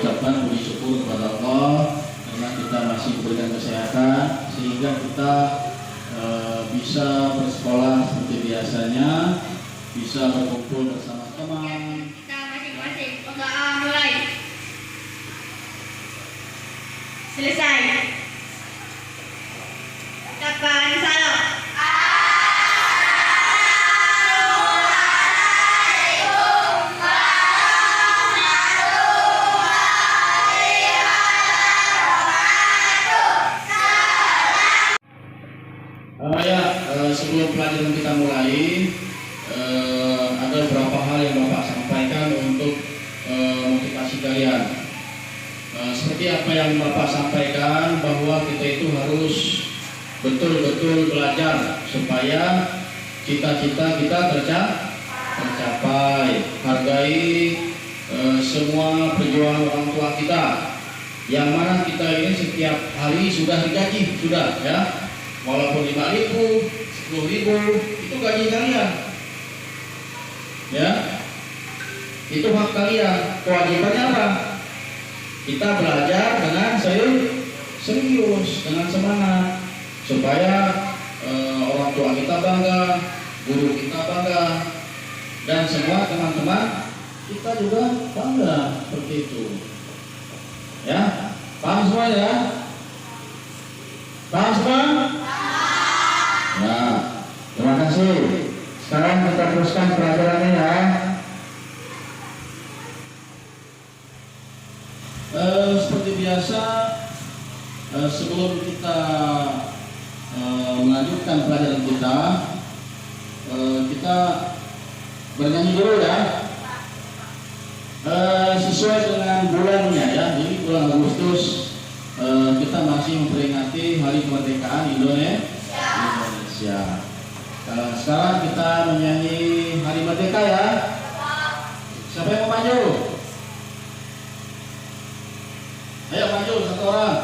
ucapkan puji syukur kepada Allah karena kita masih diberikan kesehatan sehingga kita bisa bersekolah seperti biasanya, bisa berkumpul bersama teman. Kita masing-masing berdoa mulai. Selesai. Ucapan salam. Sebelum pelajaran kita mulai, ada beberapa hal yang Bapak sampaikan untuk motivasi kalian. Seperti apa yang Bapak sampaikan, bahwa kita itu harus betul-betul belajar supaya cita-cita kita tercapai. Hargai semua perjuangan orang tua kita, yang mana kita ini setiap hari sudah digaji, sudah ya. Walaupun 5.000, 10.000 itu gaji kalian, ya, itu hak kalian. Kewajibannya apa? Kita belajar dengan serius, dengan semangat, supaya orang tua kita bangga, guru kita bangga, dan semua teman-teman kita juga bangga, seperti itu. Ya, paham semua ya? Paham semua? Ya, terima kasih. Sekarang kita teruskan pelajarannya ya. Seperti biasa, sebelum kita melanjutkan pelajaran kita, kita bernyanyi dulu ya. Sesuai dengan bulannya ya. Jadi bulan Agustus kita masih memperingati Hari Kemerdekaan Indonesia. Sekarang kita menyanyi Hari Merdeka ya. Siapa yang mau maju? Ayo maju satu orang.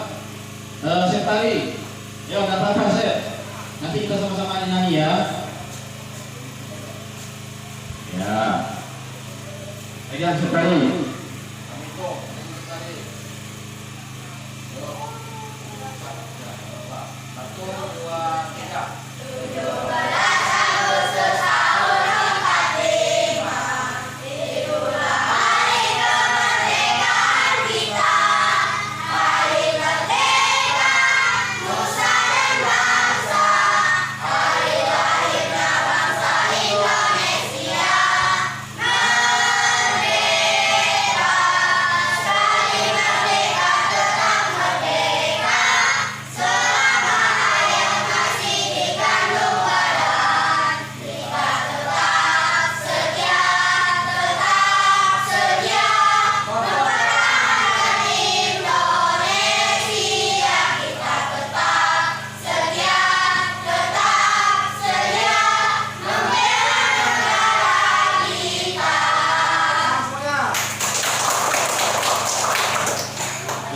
Saya tari. Ya nggak apa-apa saya. Nanti kita sama-sama nyanyi ya. Ya. Pegang sekali.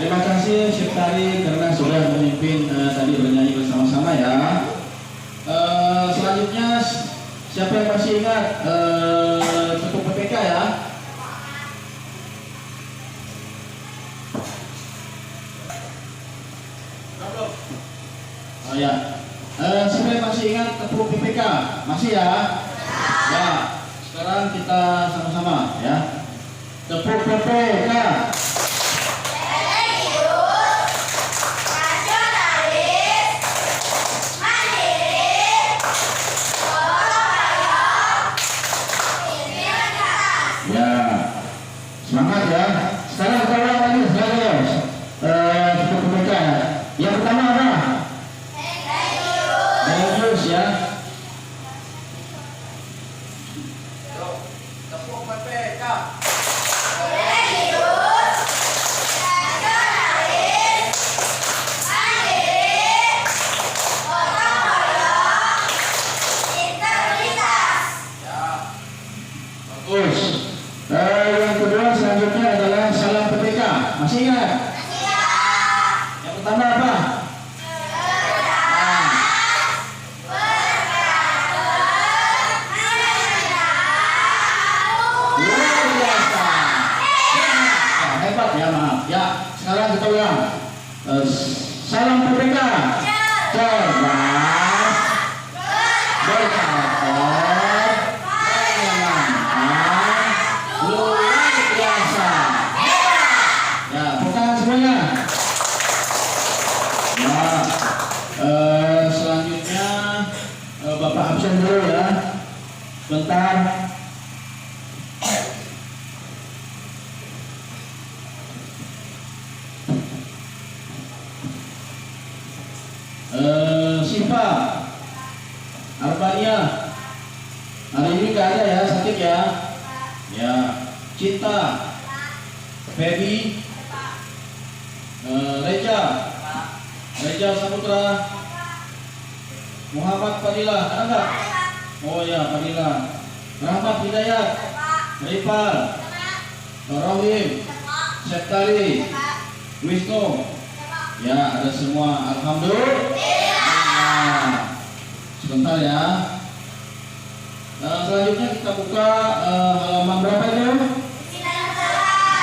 Terima kasih Syekh Tari karena sudah memimpin tadi bernyanyi bersama-sama ya. Selanjutnya siapa yang masih ingat tepuk PPK ya? Oh ya. Siapa yang masih ingat tepuk PPK? Masih ya? Ya. Sekarang kita sama-sama ya. Tepuk PPK. Semangat ya. Sekarang kita ulang lagi sekaligus. Tepuk PPK. Yang pertama apa? Serius ya. Tepuk PPK. Bagus. Yang kedua selanjutnya adalah salam PPK. Masih ingat? Yang pertama apa? Luar biasa. Hebat ya, maaf. Ya, sekarang kita ulang. Salam merdeka. Cerdas, berkarakter, menyenangkan, luar biasa. Ya, bukan semuanya. Ya, selanjutnya Bapak absen dulu ya. Bentar. Siva, Arbania, hari ini nggak ada ya, sakit ya. Ya, Cinta, Feby, Reja Saputra, Muhammad Fadila, ada nggak? Oh ya, Fadila, Rahmat Hidayat, Ripal, Rohim, Septali, Wisnu. Ya, ada semua. Alhamdulillah. Nah, sebentar ya. Selanjutnya kita buka halaman berapa itu?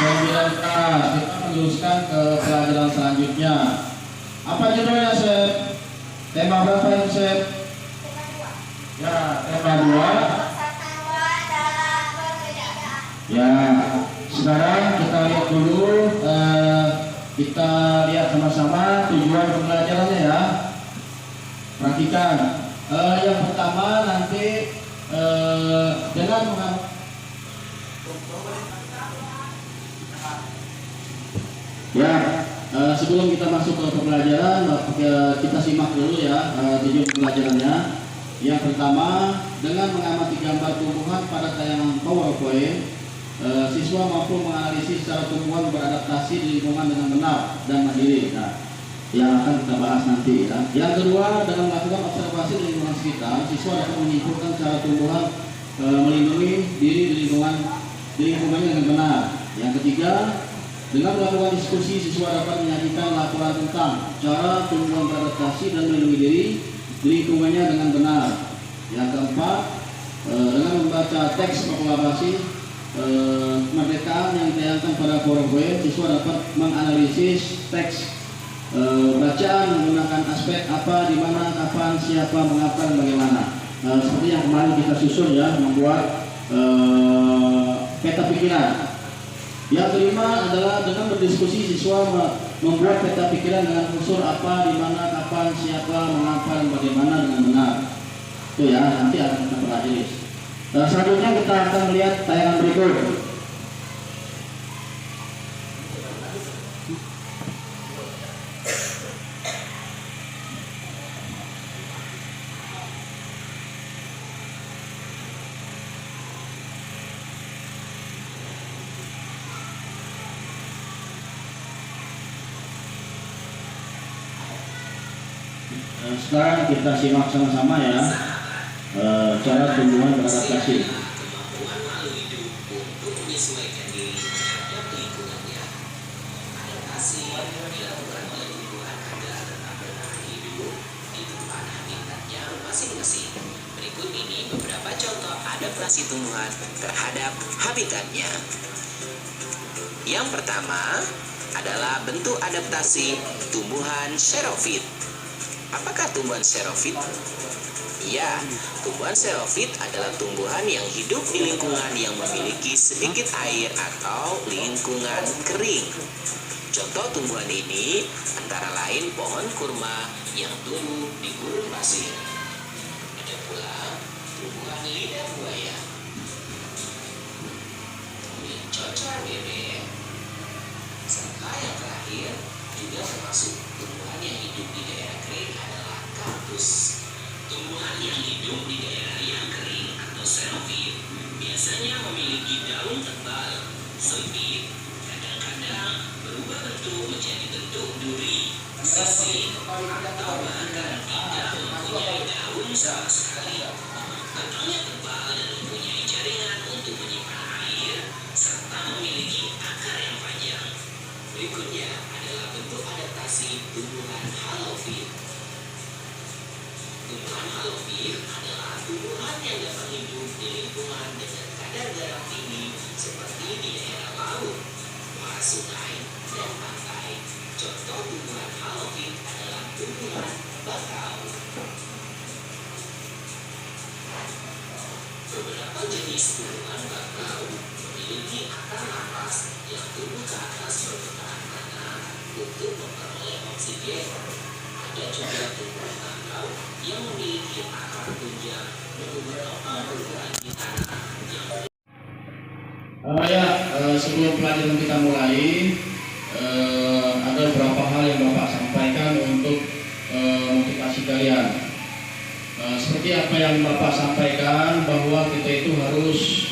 19. Kita meneruskan ke pelajaran selanjutnya. Apa judulnya, Sep? Tema berapa ini, Sep? Ya, tema 2. Ya, sekarang kita lihat dulu. Kita lihat sama-sama tujuan pembelajarannya ya. Perhatikan. Yang pertama nanti dengan ya, sebelum kita masuk ke pembelajaran, kita simak dulu ya tujuan pembelajarannya. Yang pertama, dengan mengamati gambar tumbuhan pada tayangan PowerPoint, siswa mampu menganalisis cara tumbuhan beradaptasi di lingkungan dengan benar dan mandiri. Nah, yang akan kita bahas nanti ya. Yang kedua, dengan melakukan observasi di lingkungan sekitar, siswa dapat menyimpulkan cara tumbuhan melindungi diri di lingkungannya dengan benar. Yang ketiga, dengan melakukan diskusi, siswa dapat menyajikan laporan tentang cara tumbuhan beradaptasi dan melindungi diri di lingkungannya dengan benar. Yang keempat, dengan membaca teks proklamasi kemerdekaan yang ditayangkan pada PowerPoint, siswa dapat menganalisis teks bacaan menggunakan aspek apa, di mana, kapan, siapa, mengapa, dan bagaimana. Seperti yang kemarin kita susun ya, membuat peta pikiran. Yang kelima adalah dengan berdiskusi, siswa membuat peta pikiran dengan unsur apa, di mana, kapan, siapa, mengapa, dan bagaimana dengan benar. Itu ya, nanti akan kita pelajari. Selanjutnya kita akan melihat tayangan berikut. Sekarang kita simak sama-sama ya. Cara tumbuhan beradaptasi. Kemampuan makhluk hidup untuk menyesuaikan diri terhadap lingkungannya. Adaptasi dilakukan oleh tumbuhan agar tetap bertahan hidup di tempat habitatnya masing-masing. Berikut ini beberapa contoh adaptasi tumbuhan terhadap habitatnya. Yang pertama adalah bentuk adaptasi tumbuhan xerofit. Apakah tumbuhan xerofit? Ya, tumbuhan xerofit adalah tumbuhan yang hidup di lingkungan yang memiliki sedikit air atau lingkungan kering. Contoh tumbuhan ini antara lain pohon kurma yang tumbuh di gurun pasir. Ada pula tumbuhan lidah buaya, kemudian cocar bebek, serta yang terakhir juga termasuk tumbuhan yang hidup di daerah kering adalah kaktus. Tumbuhan yang hidup di daerah yang kering atau xerofit biasanya memiliki daun tebal, sempit, kadang-kadang berubah bentuk menjadi bentuk duri, sisik, atau bahkan tidak mempunyai daun sama sekali. Batangnya tebal dan mempunyai jaringan untuk menyimpan air, serta memiliki akar yang panjang. Berikutnya adalah bentuk adaptasi tumbuhan halofit. Tumbuhan halofit adalah tumbuhan yang dapat hidup di lingkungan dengan kadar garam tinggi seperti di daerah laut, muara sungai, dan tumbuhan bakau. Beberapa jenis tumbuhan bakau memiliki akar napas yang tumbuh ke atas permukaan tanah untuk memperoleh oksigen. Ada juga tumbuhan bakau yang memiliki akar tunjang untuk menopang permukaan di tanah yang sebelum pelajaran kita mulai, ada beberapa hal yang Bapak sampaikan untuk motivasi kalian. Seperti apa yang Bapak sampaikan, bahwa kita itu harus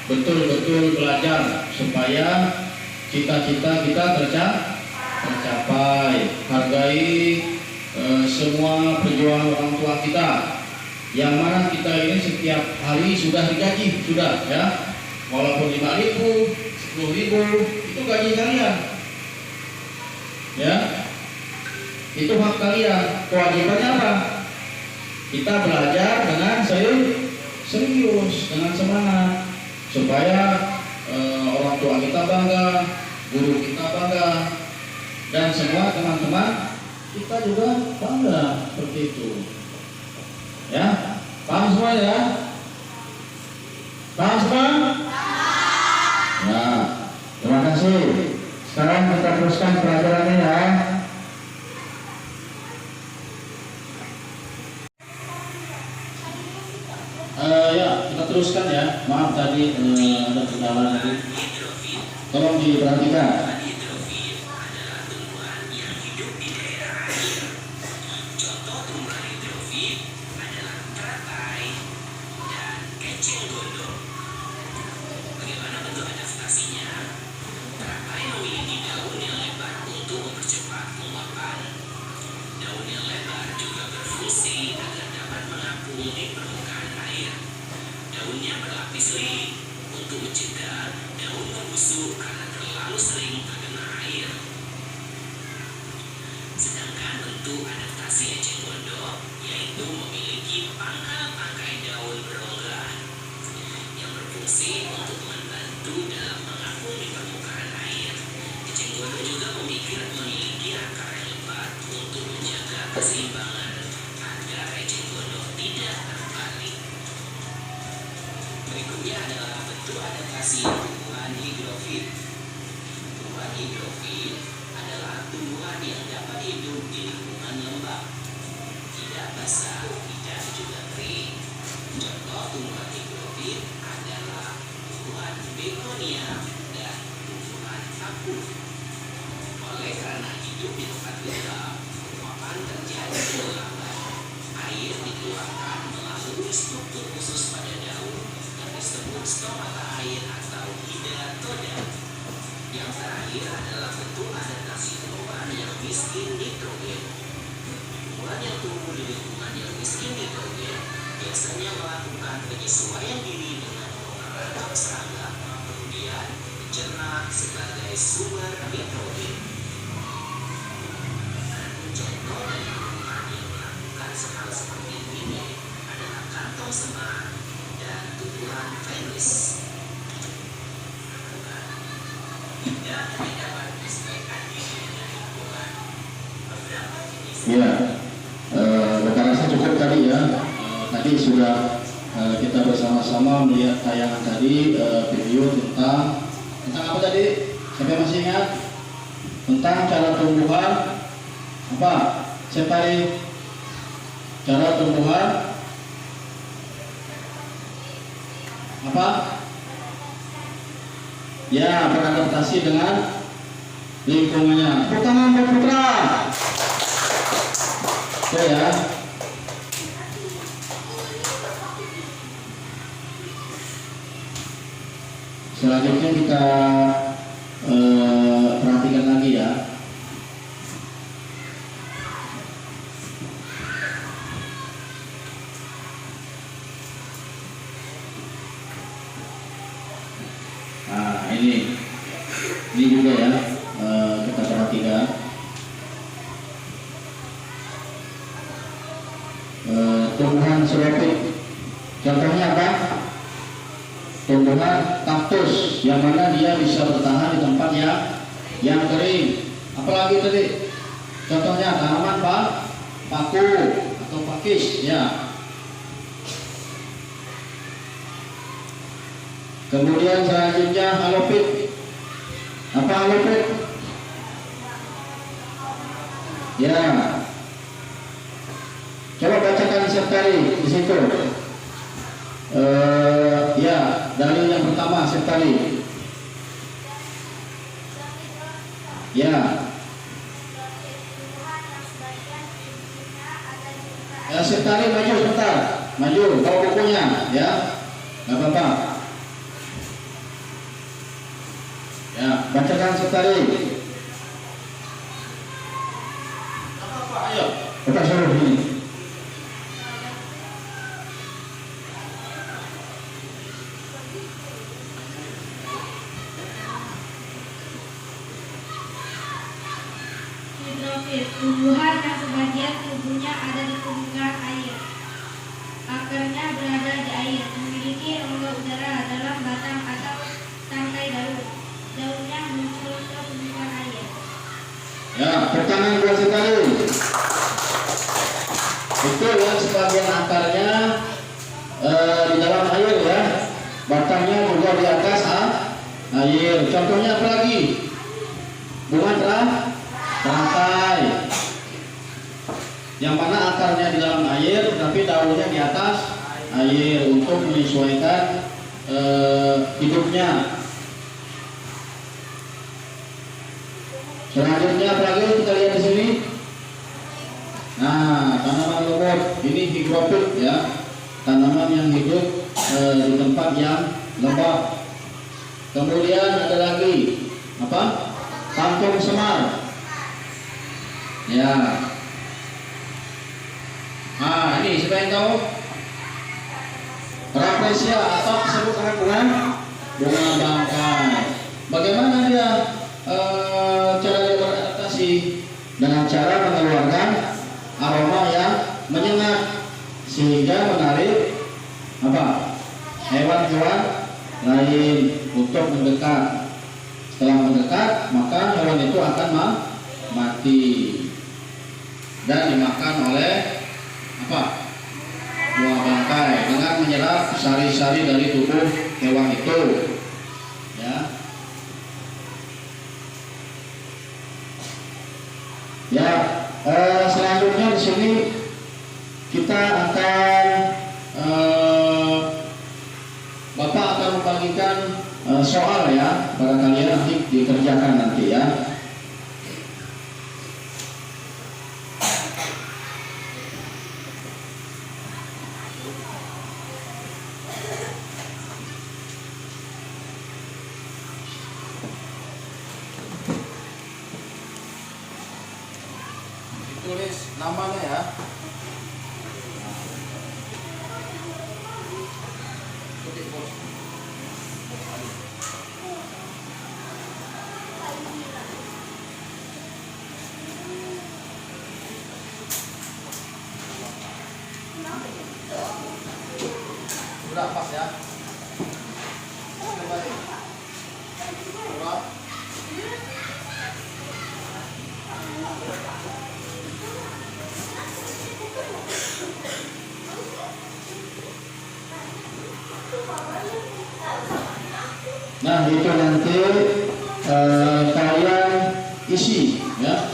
betul-betul belajar supaya cita-cita kita tercapai. Hargai semua perjuangan orang tua kita, yang mana kita ini setiap hari sudah digaji, sudah ya. Walaupun 5.000, 10.000 itu gaji kalian, ya, itu hak kalian. Kewajibannya apa? Kita belajar dengan serius, dengan semangat, supaya orang tua kita bangga, guru kita bangga, dan semua teman-teman kita juga bangga, seperti itu. Ya, paham semua ya? Paham semua? Ya, terima kasih. Sekarang kita teruskan pelajarannya ya. Kita teruskan ya. Maaf tadi ada kendala tadi. Tolong diperhatikan. Daunnya berlapis lilin untuk mencegah daun membusuk karena terlalu sering terkena air. Sedangkan bentuk adaptasi eceng gondok yaitu memiliki pangkal-pangkai daun berongga yang berfungsi untuk membantu dalam mengapung di permukaan air. Eceng gondok juga memiliki akar yang lebat untuk menjaga keseimbangan agar eceng gondok tidak terbalik. Berikutnya adalah bentuk adaptasi tumbuhan higrofit. Tumbuhan higrofit adalah tumbuhan yang dapat hidup di lingkungan lembab, tidak basah, tidak juga kering. Contoh tumbuhan higrofit adalah tumbuhan begonia dan tumbuhan kapur. Oleh karena hidup di tempat lembab, penguapan terjadi dengan lambat. Air dikeluarkan melalui struktur khusus pada daun disebut stomata air atau hidatoda. Yang terakhir adalah bentuk adaptasi tumbuhan yang miskin nitrogen. Tumbuhan yang tumbuh di lingkungan yang miskin nitrogen biasanya melakukan penyesuaian diri dengan mengolah serangga, kemudian mencerna sebagai sumber nitrogen. Contoh dari tumbuhan yang melakukan hal seperti ini adalah kantong semar dan tumbuhan Venus. Tidak dapat disesuaikan dengan lingkungan. Beberapa jenis. Ya, rekan saya cukup tadi ya. Tadi sudah kita bersama-sama melihat tayangan tadi, video tentang apa tadi? Siapa masih ingat? Tentang cara tumbuhan apa? Saya tadi cara tumbuhan apa? Ya, beradaptasi dengan lingkungannya. Tepuk tangan buat putra. Oke ya. Selanjutnya kita perhatikan lagi ya. Nah, ini juga ya, kita perhatikan. Tumbuhan xeropik, contohnya apa? Tumbuhan kaktus, yang mana dia bisa bertahan di tempat yang kering. Apalagi tadi, contohnya tanaman paku atau pakis, ya. Kemudian selanjutnya halopit. Apa halopit? Ya. Coba bacakan Septari di situ. Ya, dalil yang pertama Septari. Ya. Ya, Septari maju sebentar. Maju, bawa bukunya, ya. Nggak apa-apa. Ya, bacakan Septari. Apa-apa, ayo. Kita suruh ini. Hidrofil, tumbuhan yang sebagian tubuhnya ada di permukaan air. Akarnya berada di air, memiliki rongga udara dalam batang atau tangkai daun. Daunnya muncul ke permukaan air. Ya, pertanyaan buat sekali. Itu yang sebagian akarnya di dalam air, ya. Batangnya juga di atas air. Contohnya apa lagi? Bunga tangkai. Yang mana akarnya di dalam air, tapi daunnya di atas air untuk menyesuaikan hidupnya. Selanjutnya apa lagi kita lihat di sini? Nah, tanaman lumut ini higrofit, ya, tanaman yang hidup di tempat yang lembab. Kemudian ada lagi apa? Kangkung semar. Ya. Nah, ini siapa yang tahu? Rafflesia atau disebut bunga bangkai. Bagaimana dia cara dia beradaptasi? Dengan cara mengeluarkan aroma yang menyengat sehingga menarik apa? Hewan-hewan lain untuk mendekat. Setelah mendekat, maka hewan itu akan mati dan dimakan oleh apa? Buah bangkai dengan menyerap sari-sari dari tubuh hewan itu, ya. Ya, selanjutnya di sini kita akan Bapak akan membagikan soal, ya, pada kalian nanti dikerjakan nanti, ya. Tulis namanya, ya. Sudah pas, ya. Kembali. Sudah. Nah, itu nanti kalian isi, ya.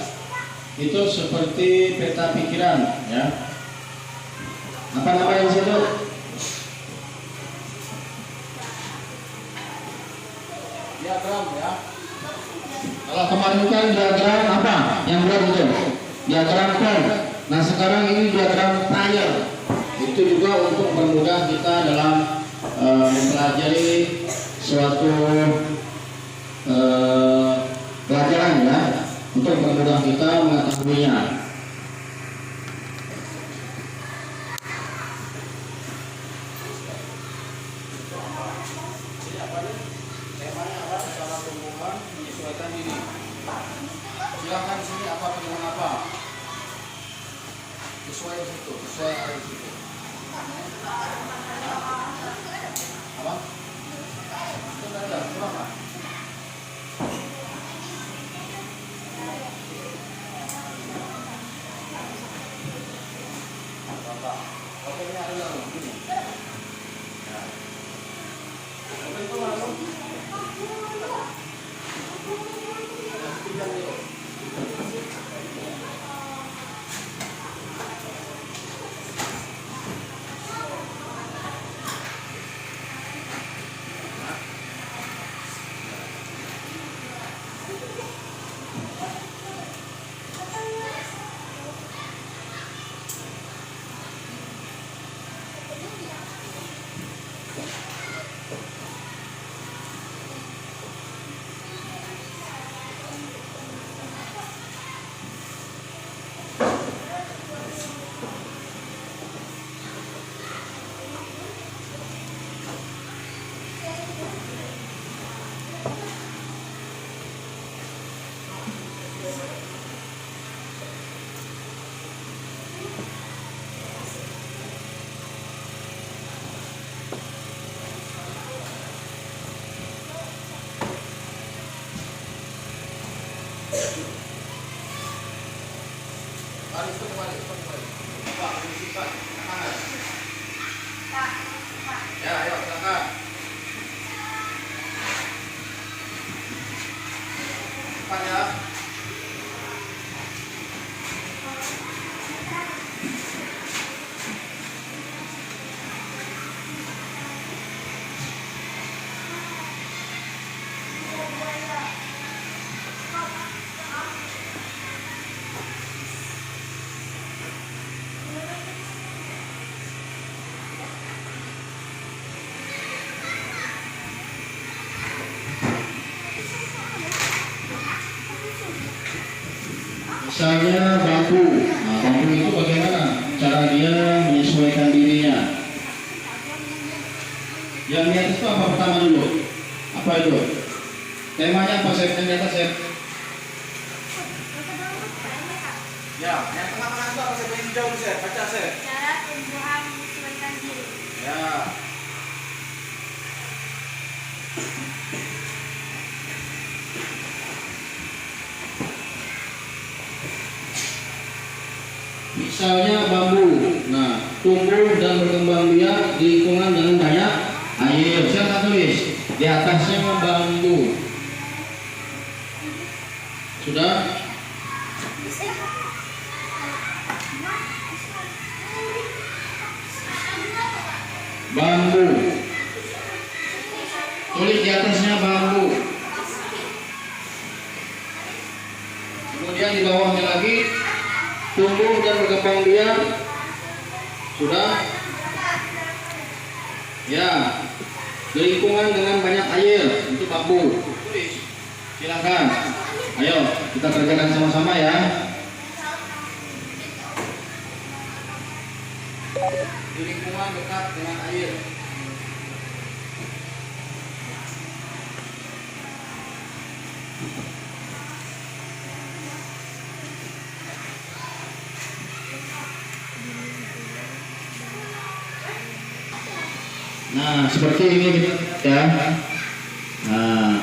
Itu seperti peta pikiran, ya. Apa namanya di situ? Diagram, ya. Kalau kemarin kan diagram apa? Yang berat itu diagram kon. Nah, sekarang ini diagram trial. Itu juga untuk mempermudah kita dalam mempelajari suatu pelajaran, ya, untuk mempermudah kita mengetahuinya. Silakan sini apa dengan apa? Sesuai di situ, sesuai ada di situ. Apa? Itu ada, berapa? Balik itu kembali. Pak, simpan tangan. Ya, ayo silakan. Simpan ya. Misalnya bambu. Nah, bambu itu bagaimana cara dia menyesuaikan dirinya? Yang di atas itu apa pertama dulu? Apa itu? Temanya apa, Sep? Yang di atas, Sep? Ya, yang tengah-tengah itu apa, Sep? Yang hijau, Sep? Baca, Sep. Cara tumbuhan menyesuaikan diri. Ya. Misalnya bambu, nah tumbuh dan berkembang biak di lingkungan dengan banyak air. Saya tulis di atasnya bambu. Sudah? Bambu. Tulis di atasnya bambu. Kemudian di bawahnya lagi tumbuh dan berkembang biak. Sudah? Ya. Di lingkungan dengan banyak air, itu bambu. Tulis. Silakan. Ayo, kita kerjakan sama-sama ya. Di lingkungan dekat dengan air. Nah, seperti ini ya. Nah,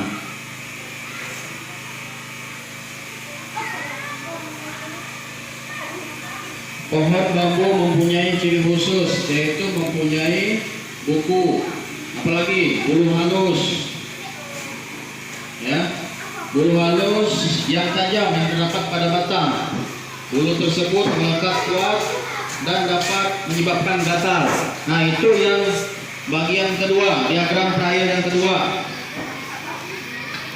pohon bambu mempunyai ciri khusus, yaitu mempunyai buku, apalagi bulu halus, ya, bulu halus yang tajam yang terdapat pada batang. Bulu tersebut melekat kuat dan dapat menyebabkan gatal. Nah, itu yang bagian kedua, diagram terakhir yang kedua.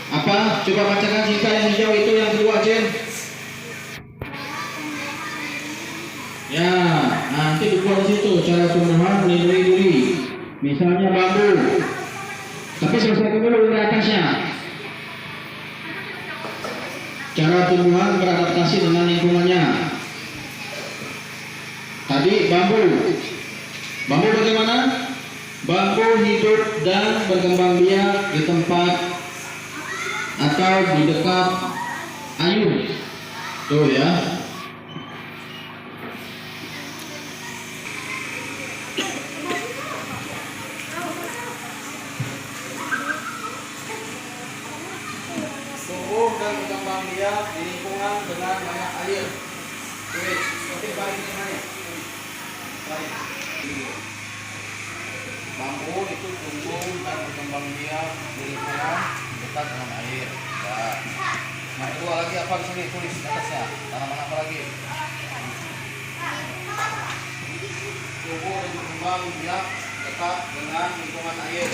Apa? Coba bacakan singkat yang hijau itu yang kedua, Jen. Ya, nanti dibuat di situ cara tumbuhan melindungi diri. Misalnya bambu. Tapi selesaikan dulu di atasnya. Cara tumbuhan beradaptasi dengan lingkungannya. Tadi bambu. Bambu bagaimana? Bambu hidup dan berkembang biak di tempat atau di dekat air. Tuh ya. Tumbuh dan berkembang biak di lingkungan dengan banyak air. Tulis, seperti balik ini. Baik. Bambu itu tumbuh dan berkembang biak di lingkungan dekat dengan air. Ya. Nah, kedua lagi apa di sini? Tulis di atasnya. Tanaman apa lagi? Tumbuh dan berkembang biak dekat dengan lingkungan air.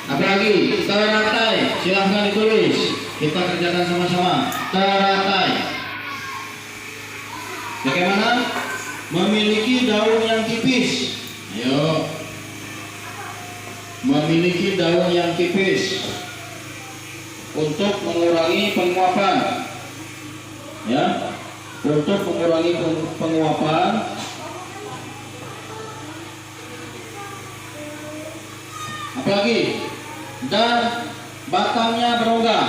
Apalagi teratai, silahkan ditulis. Kita kerjakan sama-sama. Teratai. Bagaimana? Memiliki daun yang tipis. Ayo. Memiliki daun yang tipis untuk mengurangi penguapan. Ya, untuk mengurangi penguapan. Apalagi? Dan batangnya berongga.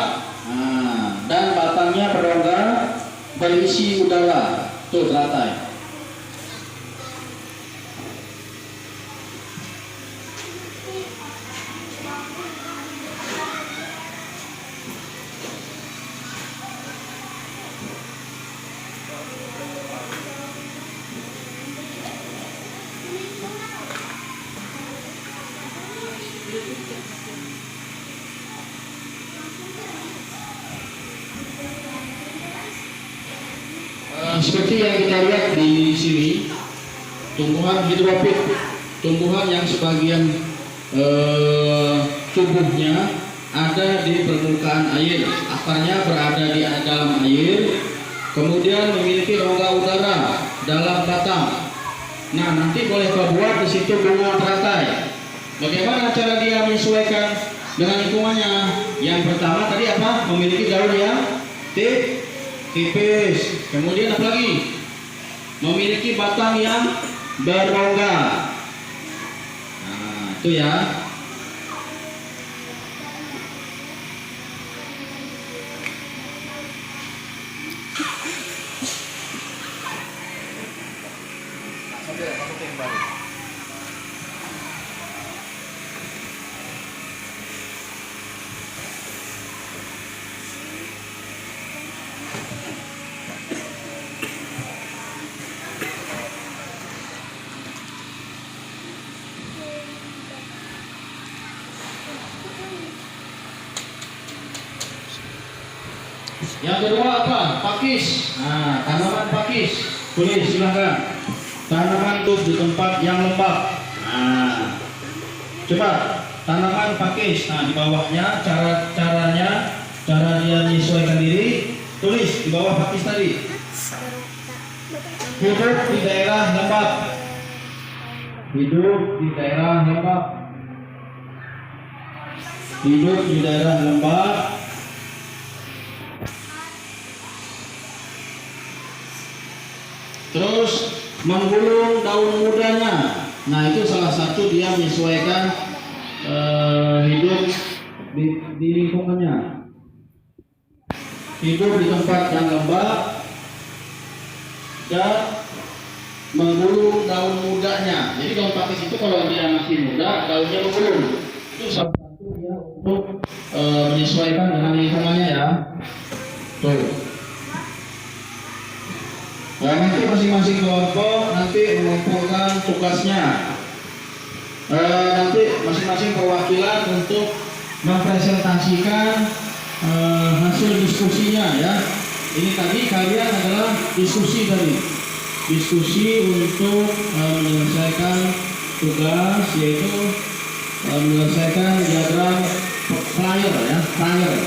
Nah, dan batangnya berongga berisi udara. Tuh teratai. Seperti yang kita lihat di sini, tumbuhan hidrofit, tumbuhan yang sebagian tubuhnya ada di permukaan air, akarnya berada di dalam air, kemudian memiliki rongga udara dalam batang. Nah, nanti boleh kau buat di situ bunga teratai. Bagaimana cara dia menyesuaikan dengan lingkungannya? Yang pertama tadi apa? Memiliki daun yang tipis. Kemudian apa lagi? Memiliki batang yang berrongga. Nah, itu ya. Yang kedua apa? Pakis. Nah, tanaman pakis. Tulis silahkan. Tanaman tuh di tempat yang lembab. Nah, coba tanaman pakis. Nah, di bawahnya cara dia menyesuaikan diri. Tulis di bawah pakis tadi. Hidup di daerah lembab. Hidup di daerah lembab. Hidup di daerah lembab. Terus menggulung daun mudanya. Nah, itu salah satu dia menyesuaikan hidup di lingkungannya. Hidup di tempat yang lembab dan menggulung daun mudanya. Jadi daun pakis itu kalau dia masih muda, daunnya menggulung. Itu salah satu dia untuk menyesuaikan dengan lingkungannya ya. Tuh. Nah, nanti masing-masing kelompok nanti mengumpulkan tugasnya. Nanti masing-masing perwakilan untuk mempresentasikan hasil diskusinya ya. Ini tadi kalian adalah diskusi tadi. Diskusi untuk menyelesaikan tugas, yaitu menyelesaikan diagram flyer ya, flyer.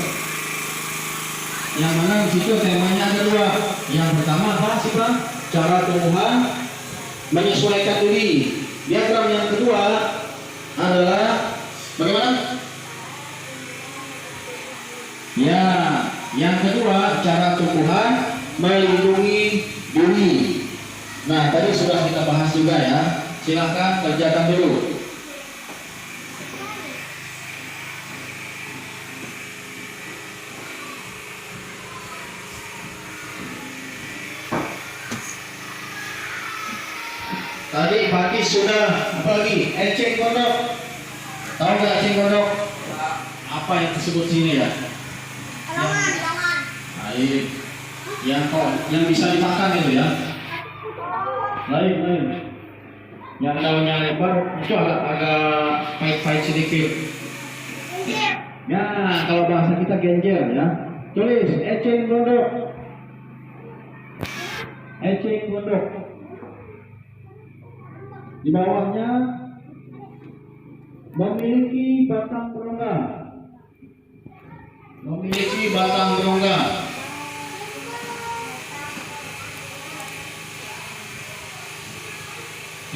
Yang mana di situ temanya ada dua. Yang pertama apa sih Pak? Cara tumbuhan menyesuaikan diri. Diagram yang kedua adalah bagaimana? Ya, yang kedua cara tumbuhan melindungi diri. Nah, tadi sudah kita bahas juga ya. Silahkan kerjakan dulu. Tadi pakis sudah, apa lagi? Eceng gondok. Tahu nggak eceng gondok? Apa yang disebut sini ya? Halaman. Air. Yang bisa dimakan itu ya? Lain. Yang daunnya lebar itu agak pahit-pahit sedikit. Ya, kalau bahasa kita genjer ya. Tulis eceng gondok. Eceng gondok. Di bawahnya memiliki batang berongga. Memiliki batang berongga.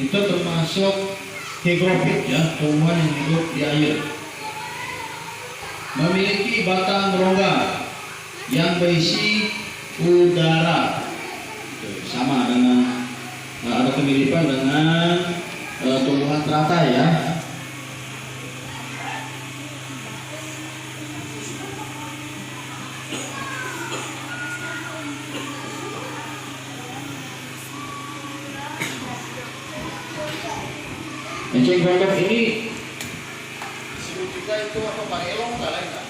Itu termasuk hygrofit ya, tumbuhan yang hidup di air. Memiliki batang berongga yang berisi udara. Sama dengan ada kemiripan dengan tumbuhan teratai ya. Enceng gondok ini disebut juga itu apa, parelong nggak lain nggak?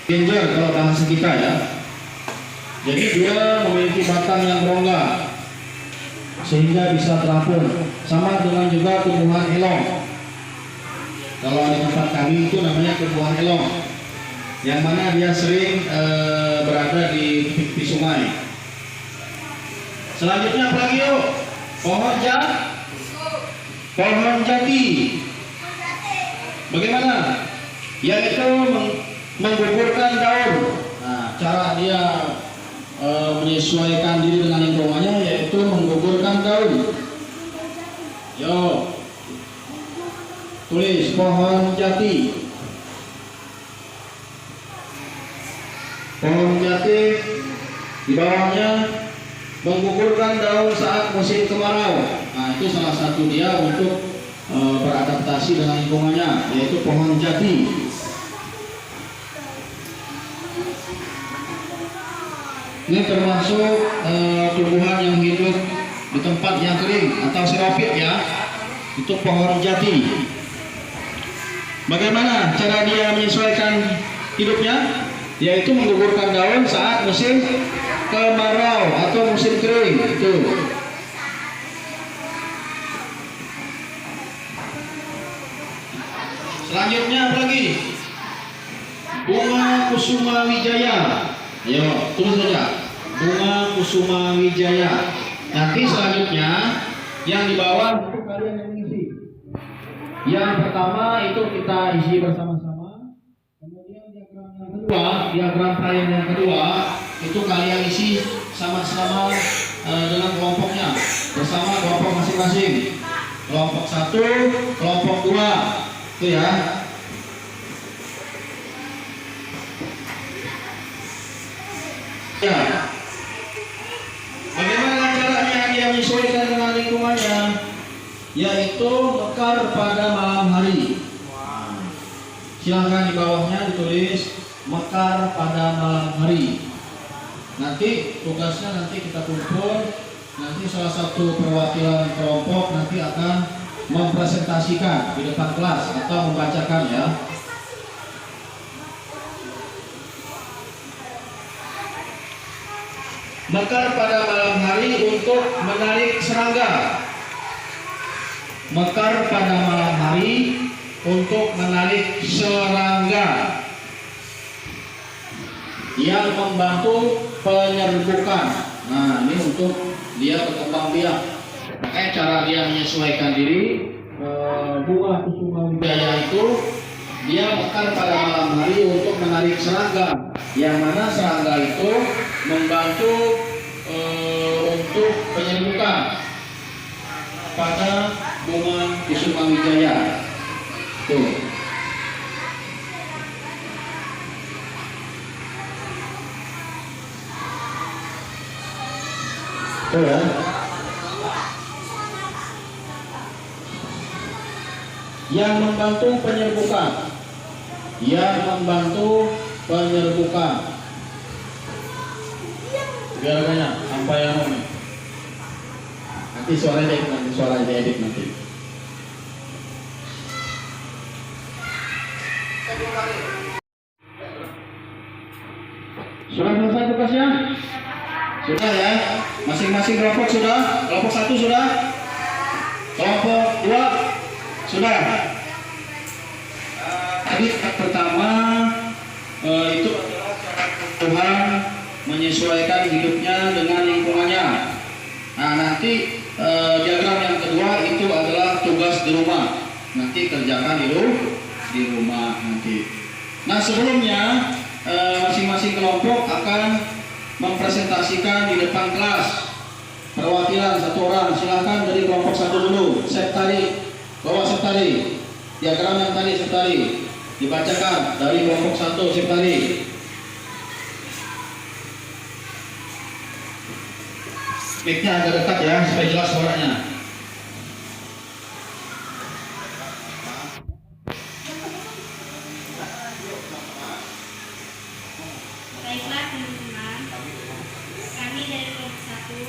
Genjer kalau bahasa kita ya. Jadi dia memiliki batang yang berongga sehingga bisa terapung. Sama dengan juga tumbuhan elong. Kalau di tempat kami itu namanya tumbuhan elong, yang mana dia sering berada di tepi sungai. Selanjutnya apa lagi yuk? Pohon jati. Bagaimana? Yaitu menggugurkan daun. Nah, cara dia menyesuaikan diri dengan lingkungannya yaitu menggugurkan daun. Yo, tulis pohon jati. Pohon jati di bawahnya menggugurkan daun saat musim kemarau. Nah, itu salah satu dia untuk beradaptasi dengan lingkungannya, yaitu pohon jati. Ini termasuk tumbuhan yang hidup di tempat yang kering atau xerophyt ya. Itu pohon jati. Bagaimana cara dia menyesuaikan hidupnya? Yaitu menggugurkan daun saat musim kemarau atau musim kering. Itu. Selanjutnya apa lagi? Bunga kusuma wijaya. Ayo, tulis saja. Bunga kusuma wijaya. Nanti selanjutnya yang di bawah itu kalian yang mengisi. Yang pertama itu kita isi bersama-sama. Kemudian diagram prayen yang kedua itu kalian isi sama-sama dengan kelompoknya bersama kelompok masing-masing. Kelompok 1, kelompok 2. Itu ya. Ya. Bagaimana caranya dia menyesuaikan dengan lingkungannya? Yaitu mekar pada malam hari. Silahkan di bawahnya ditulis mekar pada malam hari. Nanti tugasnya nanti kita kumpul. Nanti salah satu perwakilan kelompok nanti akan mempresentasikan di depan kelas atau membacakan ya. Mekar pada malam hari untuk menarik serangga. Mekar pada malam hari untuk menarik serangga yang membantu penyerbukan. Nah, ini untuk dia berkembang biak. Makanya cara dia menyesuaikan diri. Bunga kusuma wijaya itu dia mekar pada malam hari untuk menarik serangga, yang mana serangga itu membantu untuk penyerbukan pada bunga kusuma wijaya. Tuh. Tuh ya. Yang membantu penyerbukan. Yang membantu penyerbukan. Biar banyak sampai yang ini. Nanti suaranya edit nanti. Sudah selesai tugasnya? Sudah ya? Masing-masing kelompok sudah? Kelompok 1 sudah? Kelompok 2 sudah? Tadi pertama itu adalah cara Tuhan menyesuaikan hidupnya dengan lingkungannya. Nah, nanti diagram yang kedua itu adalah tugas di rumah. Nanti kerjakan di rumah nanti. Nah, sebelumnya masing-masing kelompok akan mempresentasikan di depan kelas. Perwakilan 1 orang, silahkan dari kelompok 1 dulu. Sep tadi, bawa sep tadi. Diagram yang tadi sep tadi dibacakan dari kelompok 1 sep tadi. Mic-nya agak dekat ya supaya jelas suaranya. Baiklah teman-teman, kami dari kelompok 1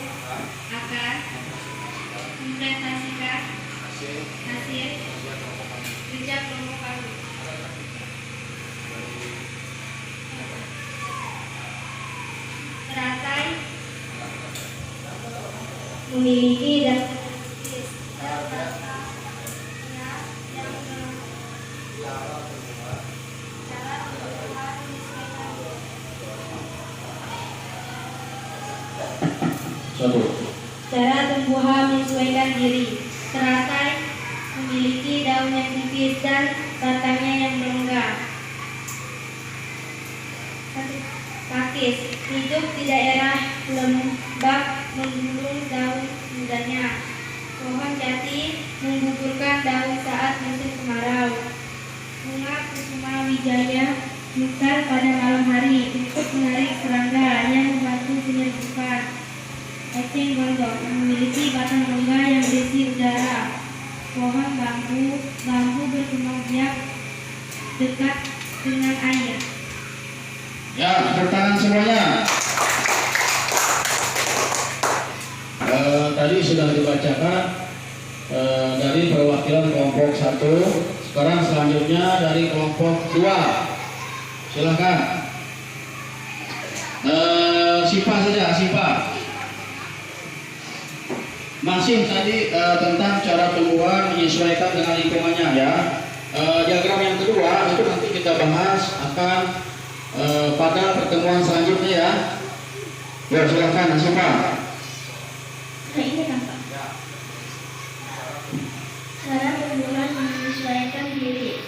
akan mempresentasikan memiliki dan Satu. cara tumbuhan menyesuaikan diri. Teratai memiliki daun yang tipis dan batangnya yang berenggang. Pakis hidup di daerah lembab menggulung daun mudanya. Pohon jati menggugurkan daun saat musim kemarau. Bunga kusuma wijaya mekar pada malam hari untuk menarik serangga yang membantu penyerbukan. Eceng gondok memiliki batang rongga yang berisi udara. Pohon bambu berkembang biak dekat dengan air. Ya, tepuk tangan semuanya. Tadi sudah dibacakan dari perwakilan kelompok 1. Sekarang selanjutnya dari kelompok 2. Silakan. Sipa saja, Sipa. Masih tadi tentang cara tumbuhan menyesuaikan dengan lingkungannya ya. Diagram yang kedua itu nanti kita bahas akan pada pertemuan selanjutnya ya. Ya silakan Sipa. Ini kan Pak. Cara tumbuhan menyesuaikan diri.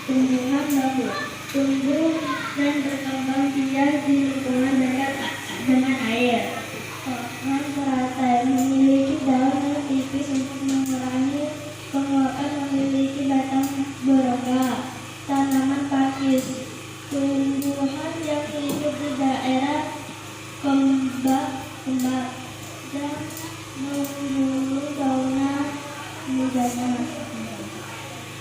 Tumbuhan bambu tumbuh dan berkembang biak di lingkungan dekat dengan air. Pohon teratai memiliki daun yang tipis untuk mengurangi penguapan, memiliki batang berongga. Tanaman pakis tumbuhan yang hidup di daerah kembang dan menggulung daunnya mudanya.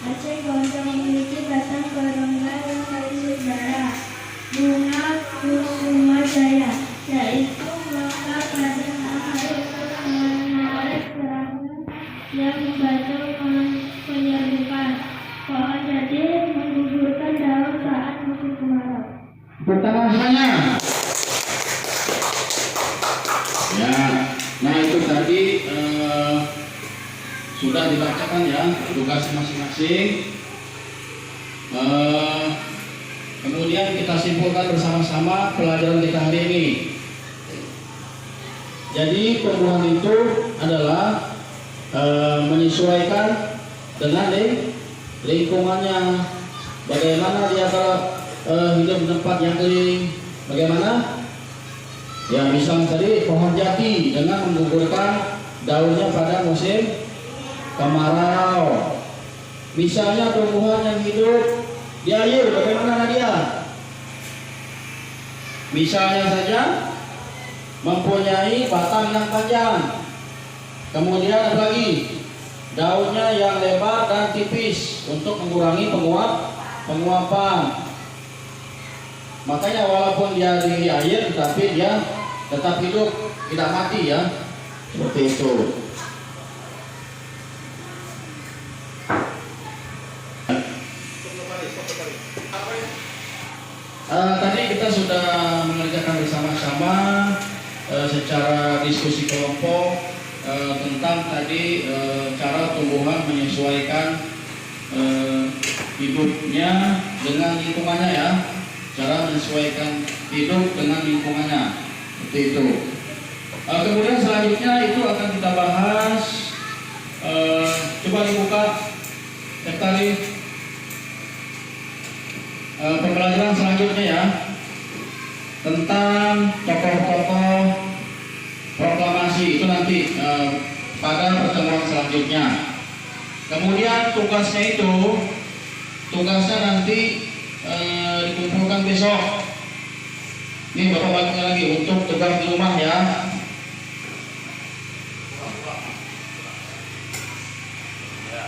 Aceh gondong memiliki batang berongga yang berisi udara. Bunga kusuma jaya yaitu mekar pada malam hari untuk menarik serangga yang membantu penyerbukan. Pohon jati menggugurkan daun saat musim kemarau. Pertama semuanya. Ya, nah itu tadi sudah dibacakan ya tugas masing-masing. Kemudian kita simpulkan bersama-sama pelajaran kita hari ini. Jadi tumbuhan itu adalah menyesuaikan dengan lingkungannya. Bagaimana dia kalau hidup di tempat yang kering? Bagaimana? Ya misalnya tadi pohon jati dengan menggugurkan daunnya pada musim kemarau. Misalnya tumbuhan yang hidup di air, bagaimana dia? Misalnya saja mempunyai batang yang panjang. Kemudian apa lagi? Daunnya yang lebar dan tipis untuk mengurangi penguapan. Makanya walaupun dia di air, tetapi dia tetap hidup, tidak mati ya. Seperti itu. Tadi kita sudah mengerjakan bersama-sama secara diskusi kelompok tentang tadi cara tumbuhan menyesuaikan hidupnya dengan lingkungannya ya. Cara menyesuaikan hidup dengan lingkungannya seperti itu. Kemudian selanjutnya itu akan kita bahas. Coba dibuka tadi pembelajaran selanjutnya ya tentang tokoh-tokoh proklamasi itu nanti pada pertemuan selanjutnya. Kemudian tugasnya nanti dikumpulkan besok. Ini Bapak baginya lagi untuk tugas di rumah ya. Ya.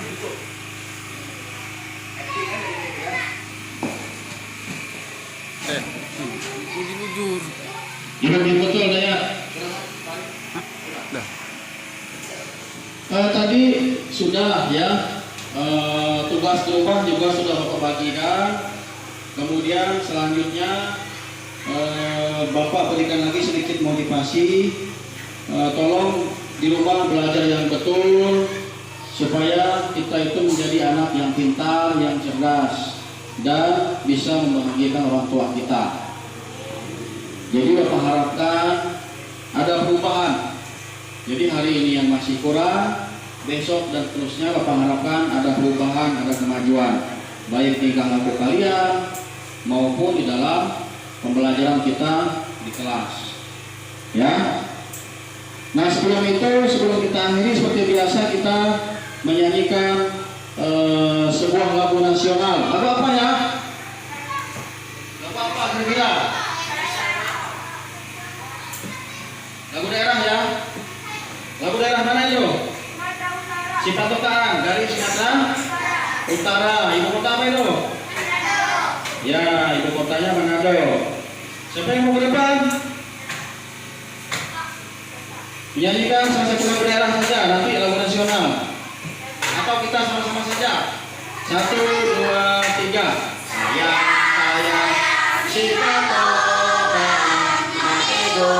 Bujur. Gimana betul ya? Tadi sudah ya, tugas di rumah juga sudah Bapak bagikan. Kemudian selanjutnya Bapak berikan lagi sedikit motivasi. Tolong di rumah belajar yang betul supaya kita itu menjadi anak yang pintar, yang cerdas, dan bisa membahagiakan orang tua kita. Jadi Bapak harapkan ada perubahan. Jadi hari ini yang masih kurang, besok dan seterusnya Bapak harapkan ada perubahan, ada kemajuan, baik tingkah laku kalian maupun di dalam pembelajaran kita di kelas. Ya. Nah sebelum kita akhiri seperti biasa kita menyanyikan sebuah lagu nasional. Lagu apa ya? Lagu apa kira-kira? Lagu daerah ya? Lagu daerah mana itu? Sifat Utara, dari Sumatera Utara. Ibu kota apa itu? Ya, ibu kotanya Manado. Siapa yang mau ke depan? Menyanyikan salah satu lagu daerah saja, nanti lagu nasional. Atau kita sama-sama saja. 1, 2, 3. Saya Sifat Utara, Manado.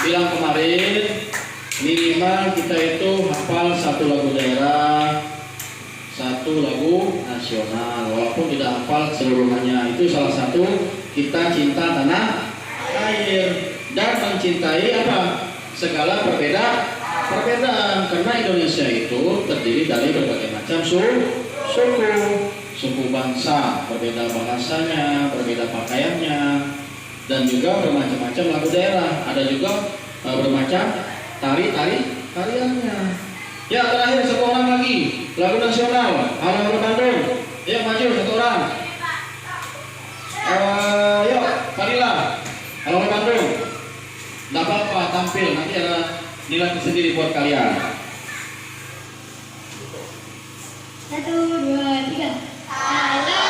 Bilang kemarin minimal kita itu hafal satu lagu daerah, satu lagu nasional, walaupun tidak hafal seluruhnya. Itu salah satu kita cinta tanah air dan mencintai apa? Segala perbedaan, karena Indonesia itu terdiri dari berbagai macam suku bangsa, berbeda bahasanya, berbeda pakaiannya, dan juga bermacam-macam lagu daerah. Ada juga bermacam tariannya. Ya terakhir satu orang lagi lagu nasional. Halo Bandung. Yuk maju satu orang. Yuk Farila. Halo Bandung. Tidak apa-apa tampil, nanti ada nilai tersendiri buat kalian. 1, 2, 3. Halo.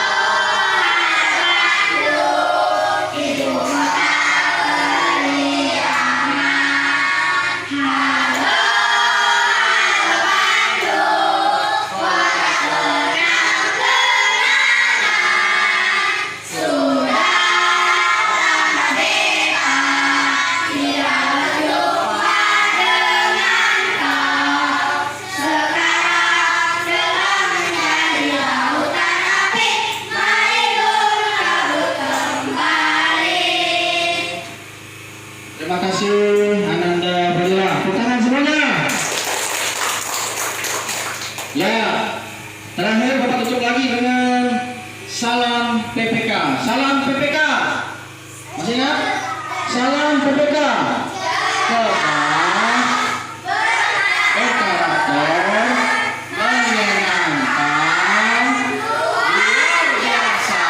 Terima kasih Ananda Farila. Tepuk tangan semuanya. Ya, terakhir Bapak tutup lagi dengan salam PPK. Salam PPK. Masih ingat? Salam PPK. Berkarakter, menyenangkan, luar biasa.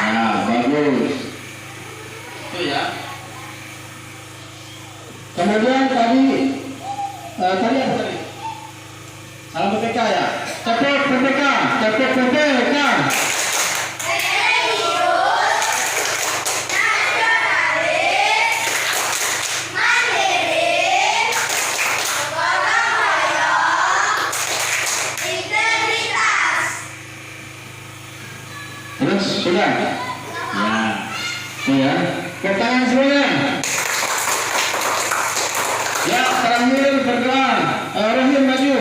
Ya, bagus. Itu ya. Kemudian tadi apa tadi? Salam PPK ya. Cepet PPK, cepet PPK. Terus sudah? Ya. Itu ya. Tepuk tangan semuanya. Ya, terakhir berdoa. Rahim maju.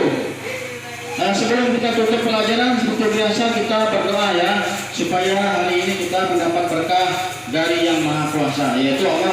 Sebelum kita tutup pelajaran seperti biasa kita berdoa ya, supaya hari ini kita mendapat berkah dari Yang Maha Kuasa, yaitu Allah